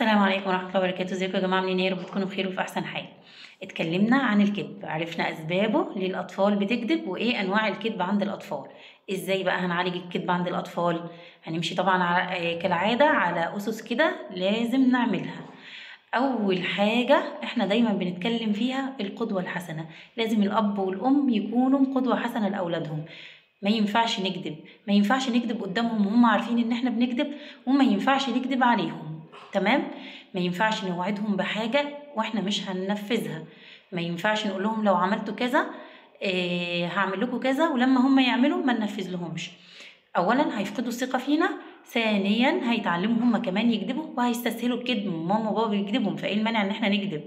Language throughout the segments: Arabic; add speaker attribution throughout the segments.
Speaker 1: السلام عليكم ورحمة الله وبركاته. ازيكم يا جماعة؟ عاملين ايه؟ يا رب تكونوا بخير وفي أحسن حال. اتكلمنا عن الكذب، عرفنا أسبابه ليه الأطفال بتكذب وإيه أنواع الكذب عند الأطفال. ازاي بقى هنعالج الكذب عند الأطفال؟ هنمشي طبعا كالعادة على أسس كده لازم نعملها. أول حاجة احنا دايما بنتكلم فيها القدوة الحسنة. لازم الأب والأم يكونوا قدوة حسنة لأولادهم. ما ينفعش نكذب، ما ينفعش نكذب قدامهم وهم عارفين ان احنا بنكذب، وما ينفعش نكذب عليهم. تمام؟ ما ينفعش نوعدهم بحاجة واحنا مش هننفذها. ما ينفعش نقول لهم لو عملتوا كذا هعمل لكم كذا، ولما هم يعملوا ما ننفذ لهمش. اولا هيفقدوا الثقة فينا، ثانيا هيتعلموا هم كمان يكذبوا وهيستسهلوا الكذب. ماما وبابا بيكذبوا، فايه المانع ان احنا نكذب؟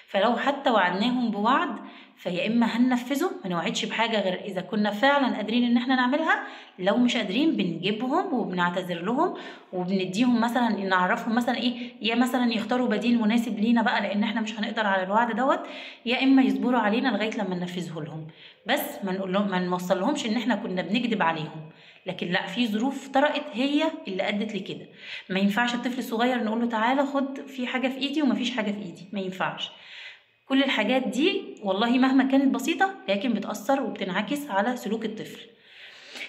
Speaker 1: فلو حتى وعدناهم بوعد فيا اما هننفذه، ما نوعدش بحاجه غير اذا كنا فعلا قادرين ان احنا نعملها. لو مش قادرين بنجيبهم وبنعتذر لهم وبنديهم مثلا، نعرفهم مثلا ايه، يا مثلا يختاروا بديل مناسب لينا بقى لان احنا مش هنقدر على الوعد دوت، يا اما يصبروا علينا لغايه لما ننفذه لهم. بس ما نقول لهم، ما نوصل لهمش ان احنا كنا بنكذب عليهم، لكن لا، في ظروف طرقت هي اللي ادت لكده. ما ينفعش الطفل الصغير نقول له تعالى خد في حاجه في ايدي ومفيش حاجه في ايدي، ما ينفعش. كل الحاجات دي والله مهما كانت بسيطة لكن بتأثر وبتنعكس على سلوك الطفل.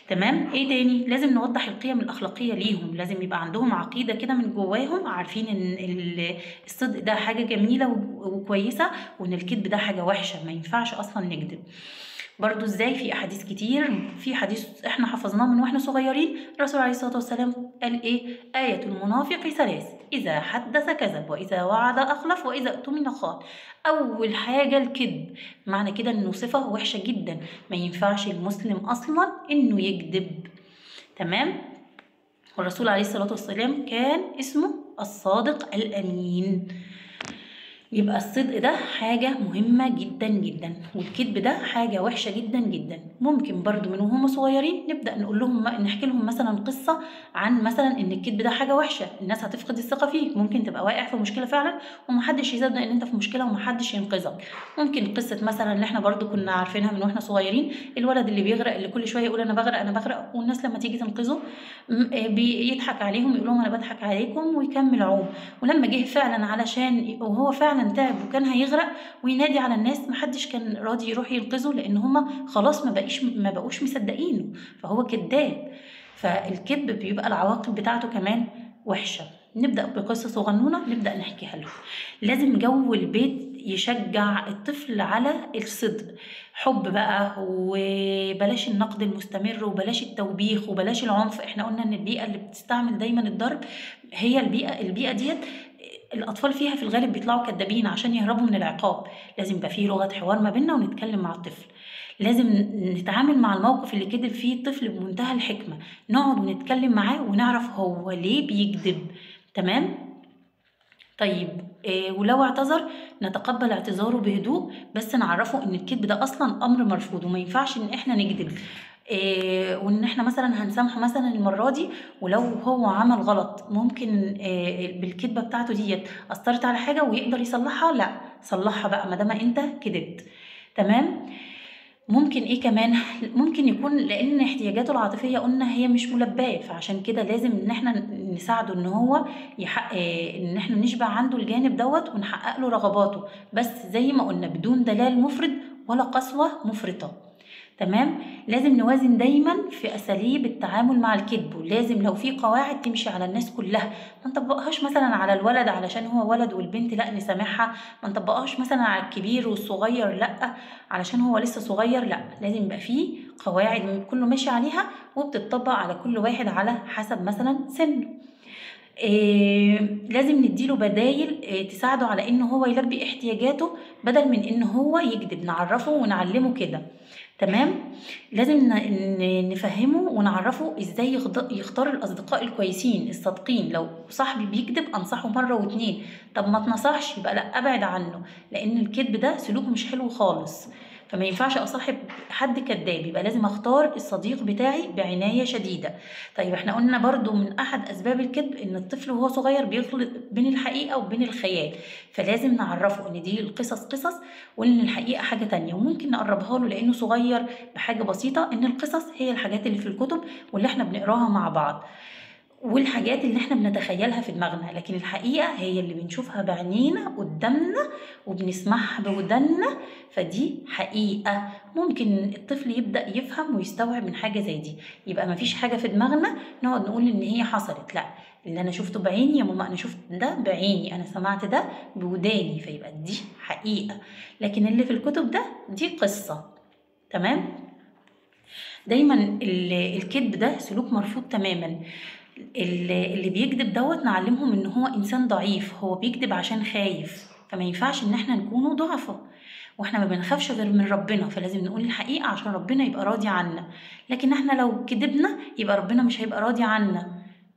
Speaker 1: تمام؟ ايه تاني؟ لازم نوضح القيم الأخلاقية ليهم. لازم يبقى عندهم عقيدة كده من جواهم، عارفين ان الصدق ده حاجة جميلة وكويسة، وان الكذب ده حاجة وحشة، ما ينفعش أصلا نكذب. برضو ازاي؟ في احاديث كتير، في حديث احنا حفظناه من واحنا صغيرين، الرسول عليه الصلاه والسلام قال ايه؟ آية المنافق ثلاث: اذا حدث كذب، واذا وعد اخلف، واذا اؤتمن خان. اول حاجه الكذب، معنى كده انه صفه وحشه جدا، ما ينفعش المسلم اصلا انه يكذب. تمام؟ والرسول عليه الصلاه والسلام كان اسمه الصادق الامين. يبقى الصدق ده حاجة مهمة جدا جدا، والكذب ده حاجة وحشة جدا جدا. ممكن برضو من وهم صغيرين نبدأ نقول لهم، نحكي لهم مثلا قصة عن مثلا ان الكذب ده حاجة وحشة، الناس هتفقد الثقة فيك، ممكن تبقى واقع في مشكلة فعلا ومحدش يصدق ان انت في مشكلة ومحدش ينقذك. ممكن قصة مثلا اللي احنا برضو كنا عارفينها من واحنا صغيرين، الولد اللي بيغرق، اللي كل شوية يقول انا بغرق انا بغرق، والناس لما تيجي تنقذه بيضحك عليهم، يقول لهم انا بضحك عليكم ويكمل عوم. ولما جه فعلا علشان وهو فعلا تعب وكان هيغرق وينادي على الناس، محدش كان راضي يروح ينقذه لان هما خلاص ما بقوش مصدقينه، فهو كذاب. فالكذب بيبقى العواقب بتاعته كمان وحشه. نبدا بقصه صغنونه نبدا نحكيها له. لازم جو البيت يشجع الطفل على الصدق، حب بقى، وبلاش النقد المستمر، وبلاش التوبيخ، وبلاش العنف. احنا قلنا ان البيئه اللي بتستعمل دايما الضرب هي البيئه ديت الاطفال فيها في الغالب بيطلعوا كدابين عشان يهربوا من العقاب. لازم يبقى فيه لغه حوار ما بيننا ونتكلم مع الطفل. لازم نتعامل مع الموقف اللي كذب فيه الطفل بمنتهى الحكمه، نقعد ونتكلم معاه ونعرف هو ليه بيكذب. تمام؟ طيب ولو اعتذر نتقبل اعتذاره بهدوء، بس نعرفه ان الكذب ده اصلا امر مرفوض وما ينفعش ان احنا نكذب. وان احنا مثلا هنسامحه مثلا المره دي، ولو هو عمل غلط ممكن بالكذبه بتاعته ديت اثرت على حاجه ويقدر يصلحها، لا صلحها بقى ما دام انت كذبت. تمام؟ ممكن ايه كمان؟ ممكن يكون لان احتياجاته العاطفيه قلنا هي مش ملباه، فعشان كده لازم ان احنا نساعده ان هو يحقق، ان احنا نشبع عنده الجانب دوت ونحقق له رغباته، بس زي ما قلنا بدون دلال مفرط ولا قسوه مفرطه. تمام؟ لازم نوازن دايما في اساليب التعامل مع الكذب، ولازم لو في قواعد تمشي على الناس كلها، ما نطبقهاش مثلا على الولد علشان هو ولد، والبنت لا نسامحها. ما نطبقهاش مثلا على الكبير والصغير لا علشان هو لسه صغير، لا، لازم يبقى في قواعد كله ماشي عليها وبتطبق على كل واحد على حسب مثلا سنه. لازم نديله بدايل تساعده على انه هو يلبي احتياجاته بدل من انه هو يكذب، نعرفه ونعلمه كده. تمام؟ لازم نفهمه ونعرفه ازاي يختار الاصدقاء الكويسين الصادقين. لو صاحبي بيكذب انصحه مره واتنين، طب ما تنصحش يبقى لا، ابعد عنه، لان الكذب ده سلوك مش حلو خالص، فما ينفعش اصاحب حد كذاب، يبقى لازم اختار الصديق بتاعي بعنايه شديده. طيب احنا قلنا برضو من احد اسباب الكذب ان الطفل وهو صغير بيخلط بين الحقيقه وبين الخيال، فلازم نعرفه ان دي القصص قصص وان الحقيقه حاجه تانية، وممكن نقربها له لانه صغير بحاجه بسيطه، ان القصص هي الحاجات اللي في الكتب واللي احنا بنقراها مع بعض. والحاجات اللي احنا بنتخيلها في دماغنا، لكن الحقيقة هي اللي بنشوفها بعينينا قدامنا وبنسمعها بودنا، فدي حقيقة. ممكن الطفل يبدأ يفهم ويستوعب من حاجة زي دي، يبقى مفيش حاجة في دماغنا نقعد نقول ان هي حصلت، لا، اللي انا شفته بعيني يا ماما، انا شفت ده بعيني، انا سمعت ده بوداني، فيبقى دي حقيقة. لكن اللي في الكتب ده دي قصة. تمام؟ دايما الكذب ده سلوك مرفوض تماما. اللي بيكذب دوت نعلمهم ان هو انسان ضعيف، هو بيكذب عشان خايف، فما ينفعش ان احنا نكونوا ضعفة، واحنا ما بنخافش غير من ربنا، فلازم نقول الحقيقة عشان ربنا يبقى راضي عنا. لكن احنا لو كذبنا يبقى ربنا مش هيبقى راضي عنا،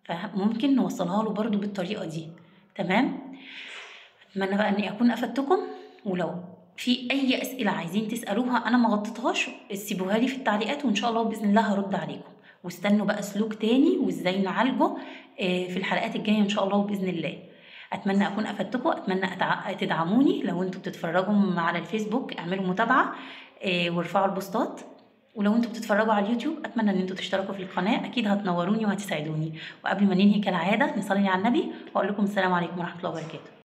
Speaker 1: فممكن نوصلها له برضو بالطريقة دي. تمام؟ اتمنى بقى اني اكون افدتكم، ولو في اي اسئله عايزين تسالوها انا ما غطيتهاش سيبوها لي في التعليقات، وان شاء الله باذن الله هرد عليكم. واستنوا بقى سلوك تاني وازاي نعالجه في الحلقات الجايه ان شاء الله باذن الله. اتمنى اكون افدتكم، اتمنى تدعموني. لو انتوا بتتفرجوا على الفيسبوك اعملوا متابعه وارفعوا البوستات، ولو انتوا بتتفرجوا على اليوتيوب اتمنى ان انتوا تشتركوا في القناه، اكيد هتنوروني وهتساعدوني. وقبل ما ننهي كالعاده نصلي على النبي واقول لكم السلام عليكم ورحمه الله وبركاته.